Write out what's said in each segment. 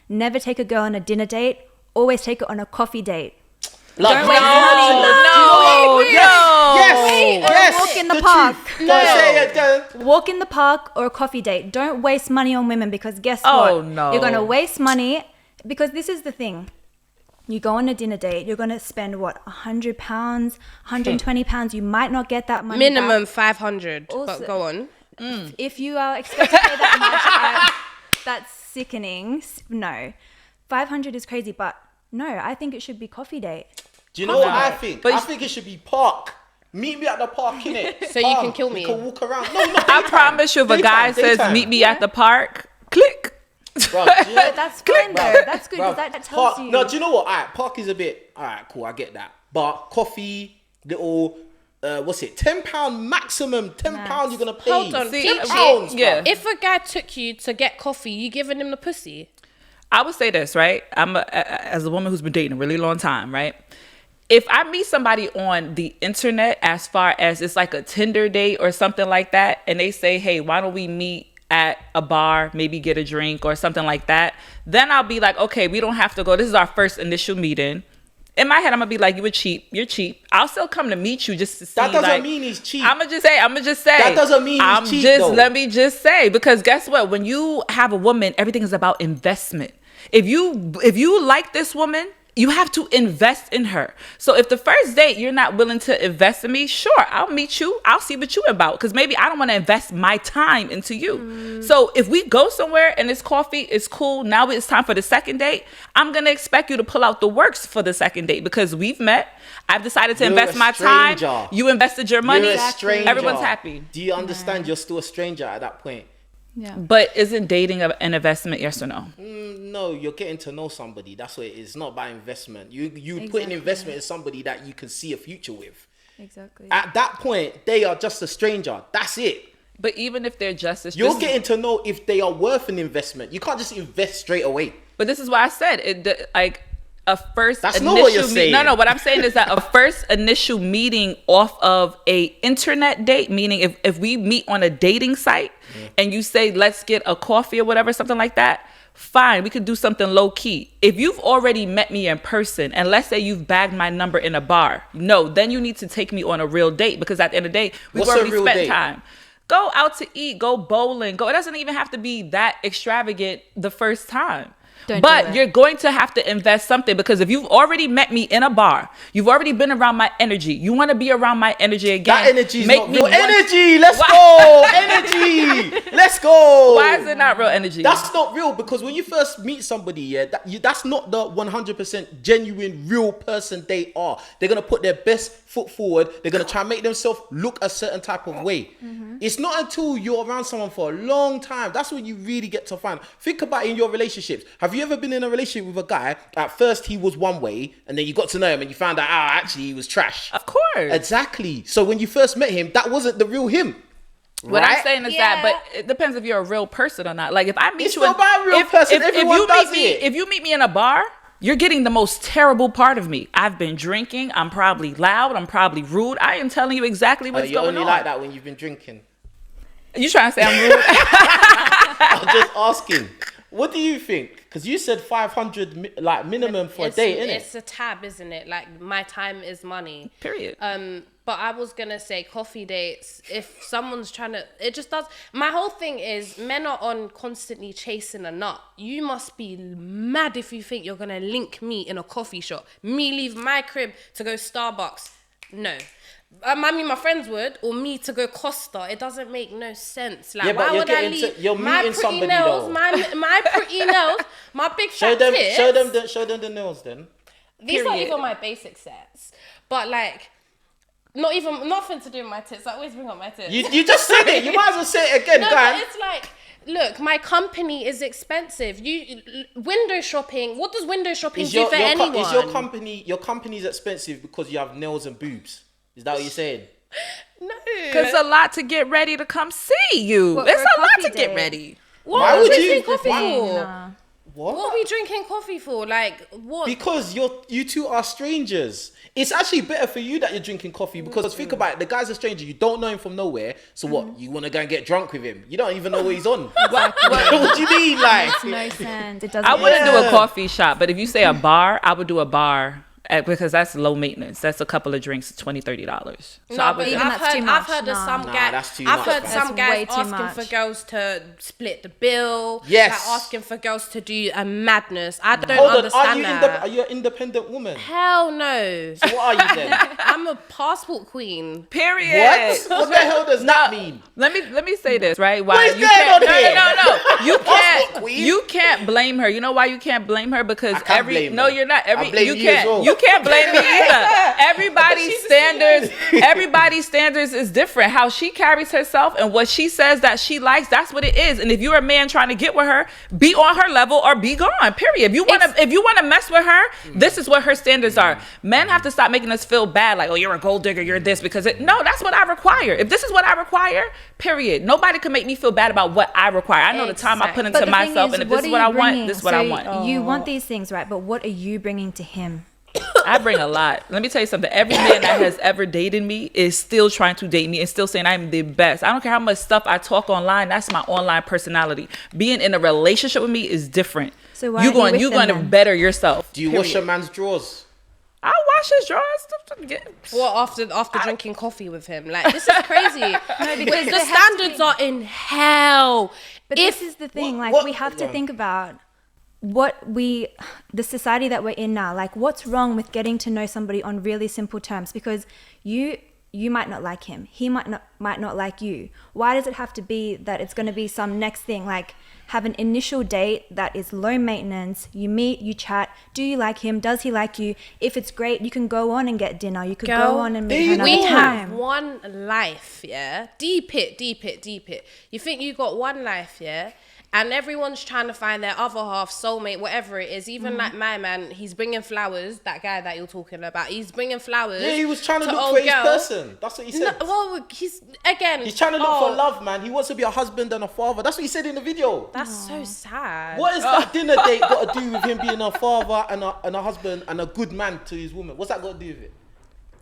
Never take a girl on a dinner date. Always take her on a coffee date. Like, Don't waste money. Yes. Walk in the park. No. Walk in the park or a coffee date. Don't waste money on women, because guess what? Oh, no. You're going to waste money, because this is the thing. You go on a dinner date, you're going to spend, what, £100, £120. You might not get that money Minimum back. 500, Also, but go on. If you are expected to pay that much, that's sickening. No. 500 is crazy, but no, I think it should be coffee date. Do you know what I think? I think it should be park. Meet me at the park, innit? So you can kill me. You can walk around. No, I promise you, if a guy says, meet me at the park, click. Bro, But that's fine though. That's good, because that tells you. No, do you know what? Alright, park is a bit. Alright, cool. I get that. But coffee, little. What's it? £10 maximum. £10 you're gonna pay. Hold on. £10. Yeah. If a guy took you to get coffee, you giving him the pussy? I would say this, right? As a woman who's been dating a really long time, right? If I meet somebody on the internet, as far as it's like a Tinder date or something like that, and they say, hey, why don't we meet at a bar, maybe get a drink or something like that, then I'll be like, okay, we don't have to go. This is our first initial meeting. In my head, I'm gonna be like, you're cheap. I'll still come to meet you just to see. That doesn't mean he's cheap. I'm gonna just say. That doesn't mean he's cheap, though. Let me just say, because guess what? When you have a woman, everything is about investment. If you like this woman, you have to invest in her. So if the first date you're not willing to invest in me, sure, I'll meet you. I'll see what you about, because maybe I don't want to invest my time into you. So if we go somewhere and it's coffee, it's cool. Now it's time for the second date. I'm gonna expect you to pull out the works for the second date, because we've met. I've decided to invest my time. You invested your money. You're a stranger. Everyone's happy. Do you understand? You're still a stranger at that point. Yeah. But isn't dating an investment? Yes or no? No, you're getting to know somebody. That's what it is. It's not about investment. You put an investment in somebody that you can see a future with. Exactly. At that point, they are just a stranger. That's it. But even if they're just as You're getting to know if they are worth an investment. You can't just invest straight away. But this is why I said it. Like a first. That's initial not what you're saying. No. What I'm saying is that a first initial meeting off of a internet date, meaning if we meet on a dating site and you say let's get a coffee or whatever, something like that. Fine, we could do something low key. If you've already met me in person, and let's say you've bagged my number in a bar, no, then you need to take me on a real date, because at the end of the day, we've already spent time. Go out to eat, go bowling, go. It doesn't even have to be that extravagant the first time. But you're going to have to invest something, because if you've already met me in a bar, you've already been around my energy, you want to be around my energy again. That energy is not real energy. Let's go. Energy. Let's go. Why is it not real energy? That's not real, because when you first meet somebody, that's not the 100% genuine real person they are. They're going to put their best foot forward. They're going to try and make themselves look a certain type of way. It's not until you're around someone for a long time, that's when you really get to find. Think about it in your relationships. Have you ever been in a relationship with a guy, at first he was one way, and then you got to know him and you found out, actually he was trash? Of course. Exactly. So when you first met him, that wasn't the real him. What I'm saying is that, but it depends if you're a real person or not. Like if I meet It's you, not about real person. Everyone does it. If you meet me in a bar, you're getting the most terrible part of me. I've been drinking. I'm probably loud. I'm probably rude. I am telling you exactly what's going on. You only like that when you've been drinking. You trying to say I'm rude? I'm just asking. What do you think? Because you said 500 like minimum for a date, innit? It's a tab, isn't it? Like my time is money. Period. But I was gonna say coffee dates. If someone's trying to, it just does. My whole thing is men are on constantly chasing a nut. You must be mad if you think you're gonna link me in a coffee shop. Me leave my crib to go Starbucks. No. I mean, my friends would, or me to go Costa. It doesn't make no sense. Like, why would I leave you're my meeting pretty somebody, nails, though. my pretty nails, my big fat tits? Show them the nails then. These are even my basic sets, but like, nothing to do with my tits. I always bring up my tits. You just said it. You might as well say it again, no, guys. but it's like, look, my company is expensive. Window shopping. What does window shopping do for anyone? Is your company's expensive because you have nails and boobs? Is that what you're saying? No. Because it's a lot to get ready to come see you. What, it's for a lot to coffee get date? ready. Why would you think coffee? What? What are we drinking coffee for? Like, what? Because you two are strangers. It's actually better for you that you're drinking coffee because think about it, the guy's a stranger. You don't know him from nowhere. So what? You want to go and get drunk with him? You don't even know what he's on. What do you mean? Like, Makes no sense. It doesn't. I wouldn't do Yeah. a coffee shop, but if you say a bar, I would do a bar because that's low maintenance. That's a couple of drinks, $20, $30. So I No, would but do- Even I've that's too heard, much. I've heard of Nah. some Nah, guys. that's too I've much, heard man. some That's way guys too asking for much. girls to split the bill. Yes. Like asking for girls to do a madness. I don't hold on. understand that. Are you an independent woman? Hell no. So what are you then? I'm a passport queen. Period. What? What the hell does that mean? Let me say this, right? Why What is you going can't, on here? No. You Passport can't queen? you can't blame her. You know why you can't blame her? Because I can't every blame no, her. you're not. I blame You you can't as well. you can't blame me either. Everybody's standards is different. How she carries herself and what she says that she likes, that's what it is. And if you're a man trying to get with her, be on her level or be gone. Period. If you wanna mess with her, this is what her standards are. Men have to stop making us feel bad, like, oh, you're a gold digger, you're this, because no, that's what I require. If this is what I require, period. Nobody can make me feel bad about what I require. I know the time I put into But the thing myself, is, and if this is what I want, this is what I want. You want these things, right? But what are you bringing to him? I bring a lot. Let me tell you something. Every man that has ever dated me is still trying to date me and still saying I'm the best. I don't care how much stuff I talk online. That's my online personality. Being in a relationship with me is different. So why aren't you with them to then? better yourself. Do you wash your man's drawers? I'll wash his drawers. What after drinking coffee with him? Like, this is crazy. because the there has to standards be- are in hell. But this is the thing, like what- we have to yeah. think about the society that we're in now. Like, what's wrong with getting to know somebody on really simple terms? Because you might not like him, he might not like you. Why does it have to be that it's going to be some next thing? Like, have an initial date that is low maintenance. You meet, you chat. Do you like him? Does he like you? If it's great, you can go on and get dinner. You could Girl, go on and meet her another we time. have one life, yeah? Deep it. You think you got one life, yeah? And everyone's trying to find their other half, soulmate, whatever it is. Even like my man, he's bringing flowers. That guy that you're talking about, he's bringing flowers. Yeah, he was trying to look old for his girl. person. That's what he No, said. well, he's He's trying to look for love, man. He wants to be a husband and a father. That's what he said in the video. That's so sad. What is that dinner date got to do with him being a father and a husband and a good man to his woman? What's that got to do with it?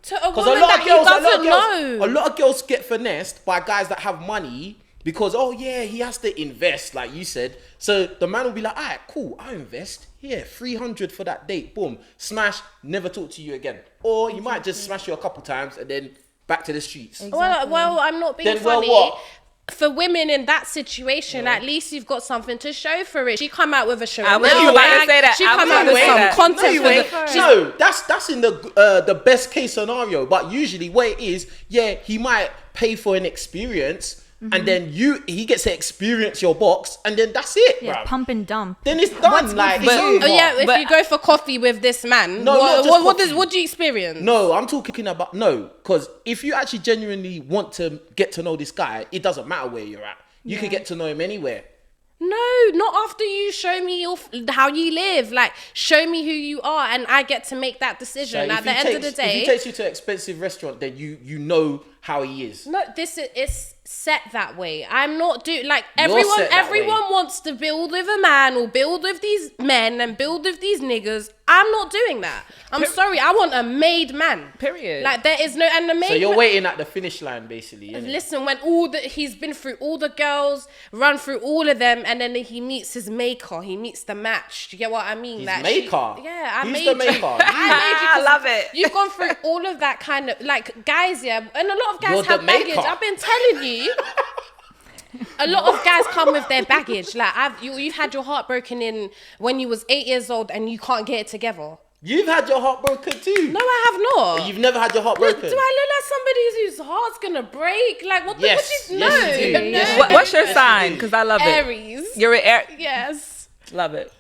To a Because woman that he doesn't know. a lot of girls get finessed by guys that have money because, oh yeah, he has to invest, like you said. So the man will be like, all right, cool, I'll invest. Yeah, 300 for that date. Boom, smash, never talk to you again. Or you might just smash you a couple times and then back to the streets. Well, I'm not being Then, well, funny. what? For women in that situation, at least you've got something to show for it. She come out with a show. I was about to say that. She I come was out with about to say some that. content No, for you the. ain't. No, that's in the best case scenario. But usually, what it is, yeah, he might pay for an experience, and then he gets to experience your box, and then that's it, Yeah, bruv. pump and dump. Then it's done. Like, it's over. Oh yeah, if But- you go for coffee with this man, No, not just coffee. what do you experience? No, I'm talking about because if you actually genuinely want to get to know this guy, it doesn't matter where you're at. You can get to know him anywhere. No, not after you show me how you live. Like, show me who you are, and I get to make that decision. So At the end of the if day, he takes you to an expensive restaurant, then you know how he is. no, it's set that way. I'm not like You're everyone. set that Everyone way. wants to build with a man or build with these men and build with these niggas. I'm not doing that. I'm sorry. I want a made man. Period. Like, there is no and the made. So you're man, waiting at the finish line, basically. innit? Listen, when he's been through all the girls, run through all of them, and then he meets his maker. He meets the match. Do you get what I mean? His Like, maker? I Who's made the you. maker? I love it. You've gone through all of that kind of like guys, yeah, and a lot of guys You're the have baggage. maker. I've been telling you. A lot of guys come with their baggage. Like you've had your heart broken in when you was 8 years old and you can't get it together. You've had your heart broken too. No, I have not. You've never had your heart Look, broken. do I look like somebody whose heart's gonna break? Like what? Yes, What do you yes, know? you do. No. Yes, What's your Yes, sign? you do. Because I love it. Aries. You're an Aries. Yes. Love it.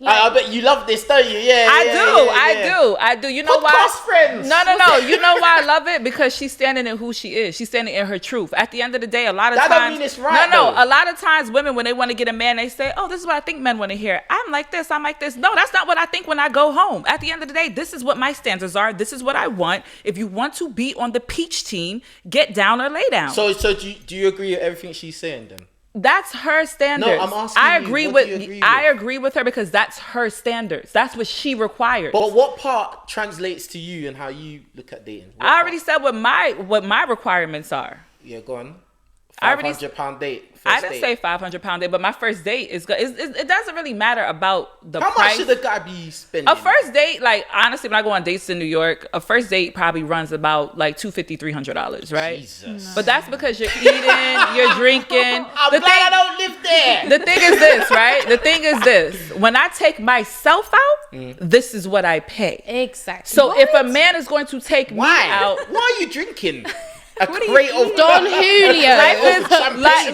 I bet you love this, don't you? Yeah, I do. You know why? Podcast friends. No. You know why I love it? Because she's standing in who she is. She's standing in her truth. At the end of the day, a lot of That times. don't mean it's right, No. though. A lot of times, women when they want to get a man, they say, "Oh, this is what I think men want to hear. I'm like this. I'm like this." No, that's not what I think when I go home. At the end of the day, this is what my standards are. This is what I want. If you want to be on the peach team, get down or lay down. So do you agree with everything she's saying then? That's her standards. No, I'm asking I you, agree what with, do you agree I with? agree with her because that's her standards. That's what she requires. But what part translates to you and how you look at dating? What I already part? said what my requirements are. Yeah, go on. I already- £500 date. I First didn't date. say £500 date, but my first date is good. It doesn't really matter about the How much price. should the guy be spending? A first date, like honestly, when I go on dates in New York, a first date probably runs about like $250, $300, right? Jesus. But that's because you're eating, you're drinking. I'm glad I don't live there. The thing is this, right? The thing is this: when I take myself out, this is what I pay. Exactly. So if a man is going to take Why? me out, Why are you drinking? A crate of Don Julio. life is champagne.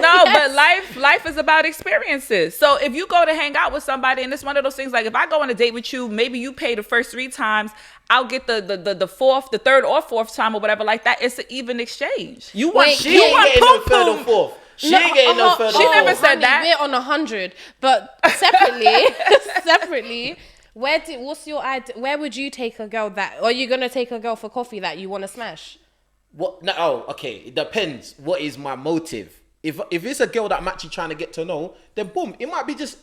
but life is about experiences. So if you go to hang out with somebody, and it's one of those things, like if I go on a date with you, maybe you pay the first 3 times, I'll get the fourth, the third or fourth time or whatever like that. It's an even exchange. You want Wait, She you ain't want getting no third poo or poo. fourth. She ain't getting no third or She fourth. never said that. We're on 100, but separately. What's your idea? Where would you take a girl that? Or are you gonna take a girl for coffee that you want to smash? What? No, oh, okay. It depends. What is my motive? If it's a girl that I'm actually trying to get to know, then boom, it might be just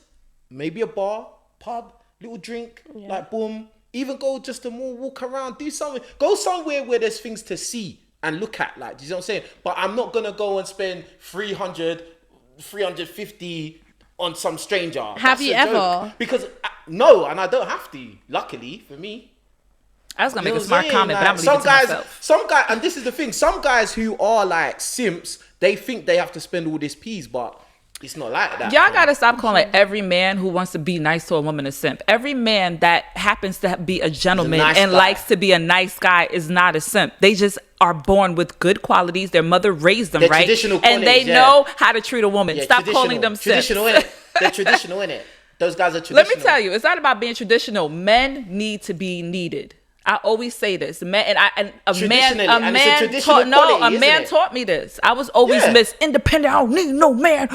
maybe a bar, pub, little drink, like boom. Even go just a more walk around, do something. Go somewhere where there's things to see and look at. Like, do you know what I'm saying? But I'm not gonna go and spend 300, 350 on some stranger. Have That's you a joke. ever? Because no, and I don't have to. Luckily for me. I was gonna You make know a smart what I'm comment, saying? but I'm Like, gonna leave it to myself. some guys, and this is the thing, some guys who are like simps, they think they have to spend all this peas, but it's not like that. Y'all gotta stop calling every man who wants to be nice to a woman a simp. Every man that happens to be a gentleman nice and guy. likes to be a nice guy is not a simp. They just are born with good qualities. Their mother raised them They're right, traditional and they qualities, yeah. know how to treat a woman. Yeah, Stop calling them simps. traditional, innit? They're traditional, innit? Those guys are traditional. Let me tell you, it's not about being traditional. Men need to be needed. I always say this. Men and a Traditionally, man, and it's a traditional taught, no, quality, a man isn't it? taught me this. I was always Yeah. Miss Independent. I don't need no man.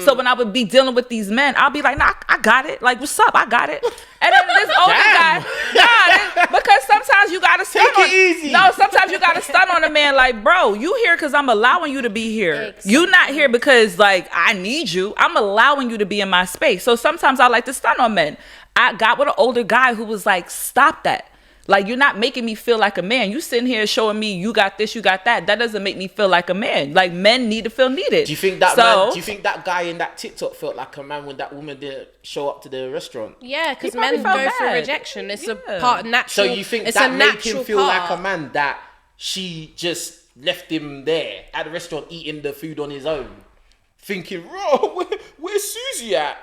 So when I would be dealing with these men, I'll be like, nah, I got it. Like, what's up? I got it. And then this older Damn. guy, because sometimes you gotta stun Take it on. easy. No, sometimes you gotta stun on a man. Like, bro, you here because I'm allowing you to be here. Exactly. You not here because like I need you. I'm allowing you to be in my space. So sometimes I like to stun on men. I got with an older guy who was like, stop that. Like, you're not making me feel like a man. You sitting here showing me you got this, you got that. That doesn't make me feel like a man. Like, men need to feel needed. Do you think that man, do you think that guy in that TikTok felt like a man when that woman didn't show up to the restaurant? Yeah, because He probably men felt go through bad. rejection. It's a Yeah. part natural. So you think it's that a made natural him feel part. like a man that she just left him there at the restaurant eating the food on his own? Thinking, bro, where's Susie at?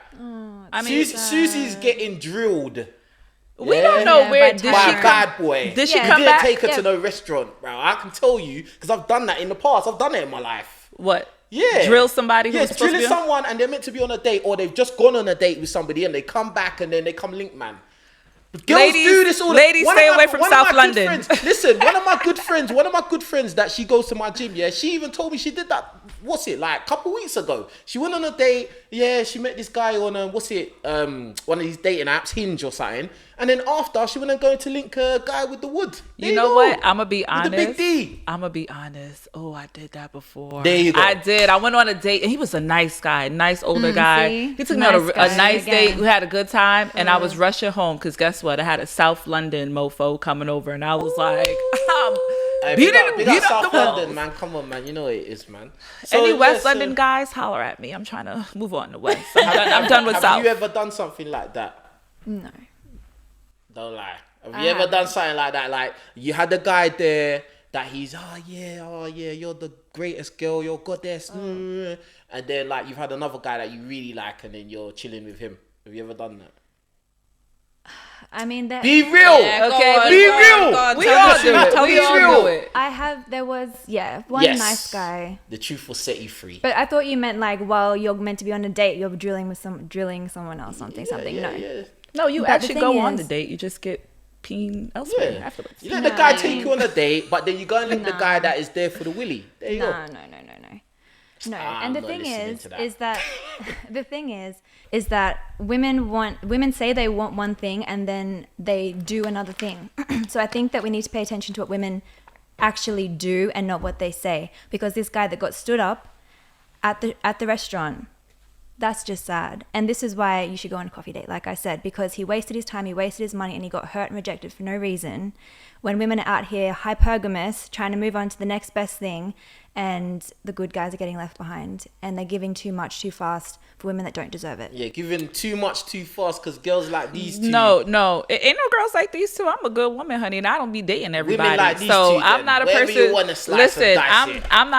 I mean, Susie's getting drilled. we Yeah. don't know Yeah, where by did By she a come. bad boy. Did she Yeah. come He didn't back? take her Yeah. to no restaurant, bro. I can tell you because I've done that in the past. I've done it in my life. What? Yeah. Drill somebody who was Yes, supposed to drilling be on- someone and they're meant to be on a date, or they've just gone on a date with somebody and they come back and then they come link man. Girls Ladies- do this all the ladies, one stay of my- away from one of South my good London. friends- listen, one of my good friends that she goes to my gym, yeah, she even told me she did that, what's it, like a couple weeks ago. She went on a date, yeah, she met this guy on, one of these dating apps, Hinge or something. And then after, she went and going to link a guy with the wood. There You know go. what? I'm gonna be honest. With the big D. I'm gonna be honest. Oh, I did that before. There you go. I did. I went on a date and he was a nice guy, nice older guy. see? He took me on a Nice guy nice again. date. We had a good time, and I was rushing home because guess what? I had a South London mofo coming over, and I was like, Hey, beat big up up South the walls. London, man. Come on, man. You know what it is, man. So, Any West yeah, so- London guys, holler at me. I'm trying to move on to West. I'm done with Have South. you ever done something like that? No. Don't lie. Have you ever done something like that? Like you had a guy there that he's oh yeah, you're the greatest girl, you're goddess, and then like you've had another guy that you really like, and then you're chilling with him. Have you ever done that? I mean, that Be real. Yeah, go Okay, on, be go on, real. go on, We tell all the do truth, it. tell We the all truth. do it. there was, one Yes. nice guy. The truth will set you free. But I thought you meant like while you're meant to be on a date, you're drilling someone else, something. No. Yeah. No, you But the actually thing go on is- the date. You just get peen elsewhere Yeah. afterwards. You let the guy Nah. take you on a date, but then you go and link the Nah. guy that is there for the willy. There you No. go. No. I'm And the not thing listening is to that. the thing is that women say they want one thing and then they do another thing. So I think that we need to pay attention to what women actually do and not what they say. Because this guy that got stood up, at the restaurant. That's just sad. And this is why you should go on a coffee date, like I said, because he wasted his time, he wasted his money, and he got hurt and rejected for no reason. When women are out here hypergamous, trying to move on to the next best thing, and the good guys are getting left behind, and they're giving too much too fast for women that don't deserve it. Yeah, giving too much too fast because girls like these two. No, ain't no girls like these two. I'm a good woman, honey, and I don't be dating everybody. Women like these so two, I'm then. not a Wherever person. you wanna slice and Listen, dice it. I'm not